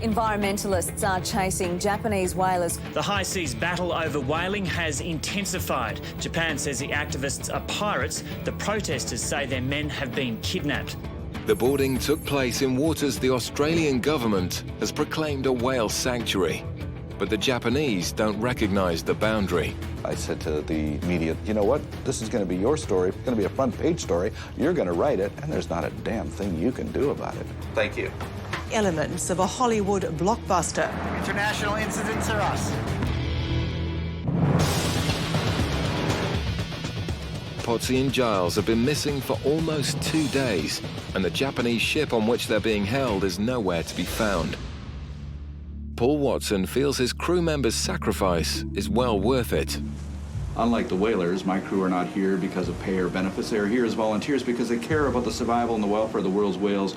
Environmentalists are chasing Japanese whalers. The high seas battle over whaling has intensified. Japan says the activists are pirates. The protesters say their men have been kidnapped. The boarding took place in waters the Australian government has proclaimed a whale sanctuary. But the Japanese don't recognise the boundary. I said to the media, you know what? This is going to be your story. It's going to be a front-page story. You're going to write it, and there's not a damn thing you can do about it. Thank you. Elements of a Hollywood blockbuster. International incidents are us. Potsy and Giles have been missing for almost 2 days, and the Japanese ship on which they're being held is nowhere to be found. Paul Watson feels his crew members' sacrifice is well worth it. Unlike the whalers, my crew are not here because of pay or benefits. They're here as volunteers because they care about the survival and the welfare of the world's whales.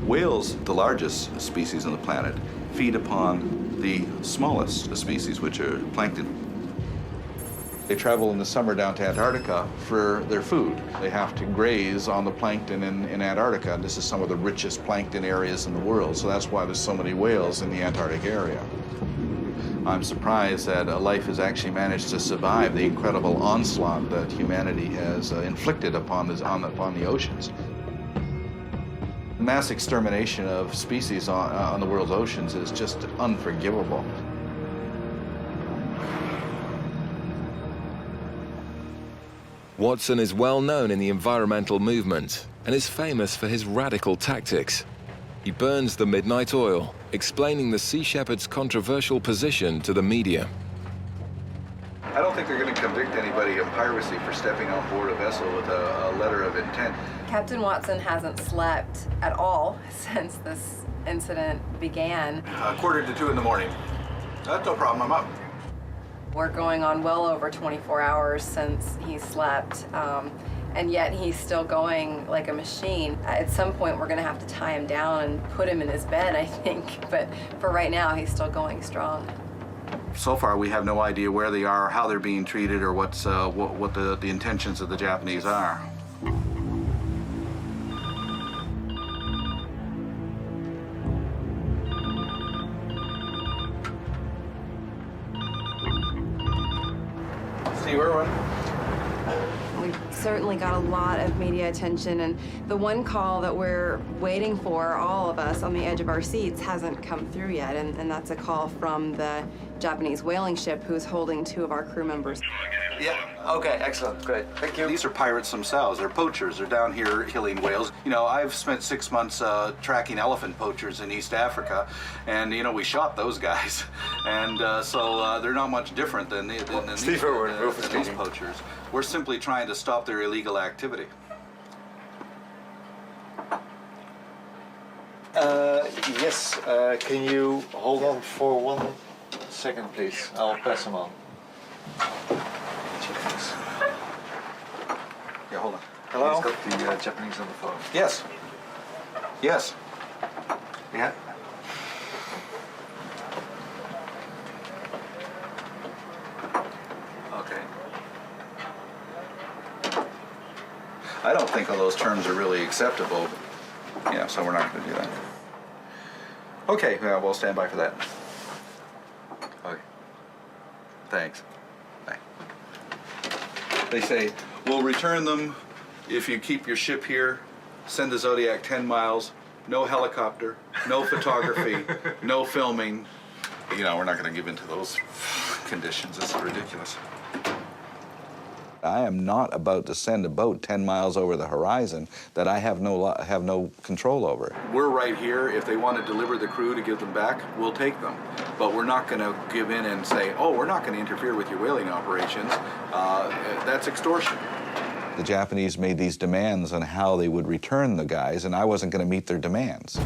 Whales, the largest species on the planet, feed upon the smallest species, which are plankton. They travel in the summer down to Antarctica for their food. They have to graze on the plankton in Antarctica. This is some of the richest plankton areas in the world, so that's why there's so many whales in the Antarctic area. I'm surprised that life has actually managed to survive the incredible onslaught that humanity has inflicted upon the oceans. Mass extermination of species on the world's oceans is just unforgivable. Watson is well known in the environmental movement and is famous for his radical tactics. He burns the midnight oil, explaining the Sea Shepherd's controversial position to the media. I don't think they're going to convict anybody of piracy for stepping on board a vessel with a letter of intent. Captain Watson hasn't slept at all since this incident began. 1:45 in the morning. That's no problem, I'm up. We're going on well over 24 hours since he slept, and yet he's still going like a machine. At some point, we're gonna have to tie him down and put him in his bed, I think, but for right now, he's still going strong. So far, we have no idea where they are, how they're being treated, or what the intentions of the Japanese are. Steve Irwin. We've certainly got a lot of media attention, and the one call that we're waiting for, all of us on the edge of our seats, hasn't come through yet, and that's a call from the Japanese whaling ship who's holding 2 of our crew members. Yeah, okay, excellent, great, thank you. These are pirates themselves, they're poachers, they're down here killing whales. You know, I've spent 6 months tracking elephant poachers in East Africa, and, you know, we shot those guys. And so they're not much different than these poachers. We're simply trying to stop their illegal activity. Yes, can you hold on for 1 second, please? I'll pass them on. Japanese. Yeah, hold on. Hello? He's got the Japanese on the phone. Yes. Yes. Yeah? Okay. I don't think all those terms are really acceptable. Yeah, so we're not going to do that. Okay, yeah, we'll stand by for that. Okay. Thanks. Bye. They say, we'll return them if you keep your ship here, send the Zodiac 10 miles, no helicopter, no photography, no filming. You know, we're not going to give in to those conditions. It's ridiculous. I am not about to send a boat 10 miles over the horizon that I have no control over. We're right here. If they want to deliver the crew to give them back, we'll take them. But we're not going to give in and say, oh, we're not going to interfere with your whaling operations. That's extortion. The Japanese made these demands on how they would return the guys, and I wasn't going to meet their demands.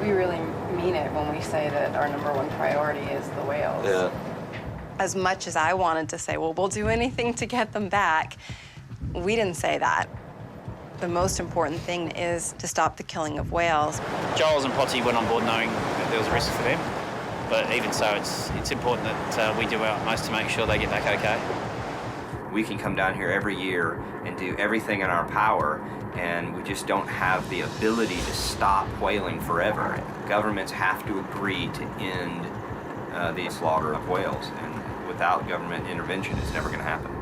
We really mean it when we say that our #1 priority is the whales. Yeah. As much as I wanted to say, well, we'll do anything to get them back, we didn't say that. The most important thing is to stop the killing of whales. Giles and Potsy went on board knowing that there was a risk for them. But even so, it's important that we do our utmost to make sure they get back okay. We can come down here every year and do everything in our power, and we just don't have the ability to stop whaling forever. Governments have to agree to end the slaughter of whales, and without government intervention, it's never going to happen.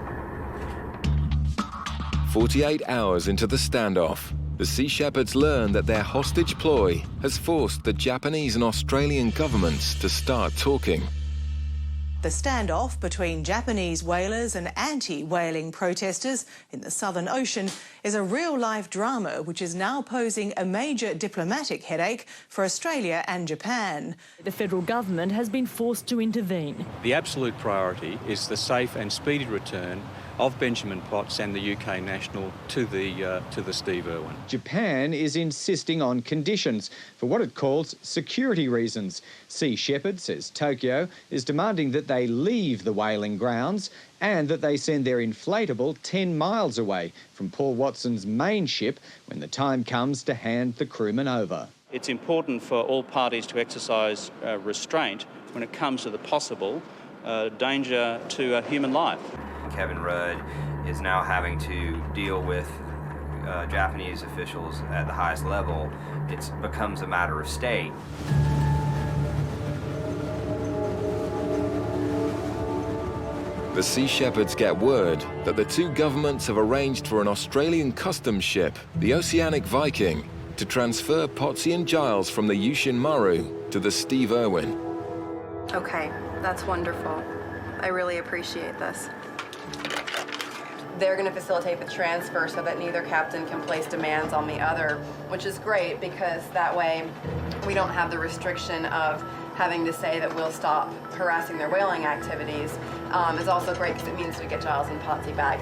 48 hours into the standoff, the Sea Shepherds learn that their hostage ploy has forced the Japanese and Australian governments to start talking. The standoff between Japanese whalers and anti-whaling protesters in the Southern Ocean is a real-life drama which is now posing a major diplomatic headache for Australia and Japan. The federal government has been forced to intervene. The absolute priority is the safe and speedy return of Benjamin Potts and the UK national to the Steve Irwin. Japan is insisting on conditions for what it calls security reasons. Sea Shepherd, says Tokyo, is demanding that they leave the whaling grounds and that they send their inflatable 10 miles away from Paul Watson's main ship when the time comes to hand the crewmen over. It's important for all parties to exercise restraint when it comes to the possible danger to human life. Kevin Rudd is now having to deal with Japanese officials at the highest level. It becomes a matter of state. The Sea Shepherds get word that the two governments have arranged for an Australian customs ship, the Oceanic Viking, to transfer Potsy and Giles from the Yushin Maru to the Steve Irwin. Okay, that's wonderful. I really appreciate this. They're going to facilitate the transfer so that neither captain can place demands on the other, which is great because that way we don't have the restriction of having to say that we'll stop harassing their whaling activities. It's also great because it means we get Giles and Potsy back.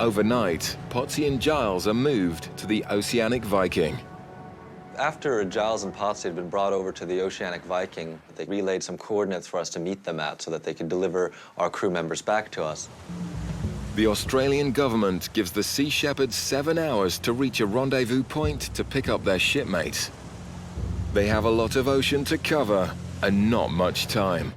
Overnight, Potsy and Giles are moved to the Oceanic Viking. After Giles and Potsy had been brought over to the Oceanic Viking, they relayed some coordinates for us to meet them at so that they could deliver our crew members back to us. The Australian government gives the Sea Shepherds 7 hours to reach a rendezvous point to pick up their shipmates. They have a lot of ocean to cover and not much time.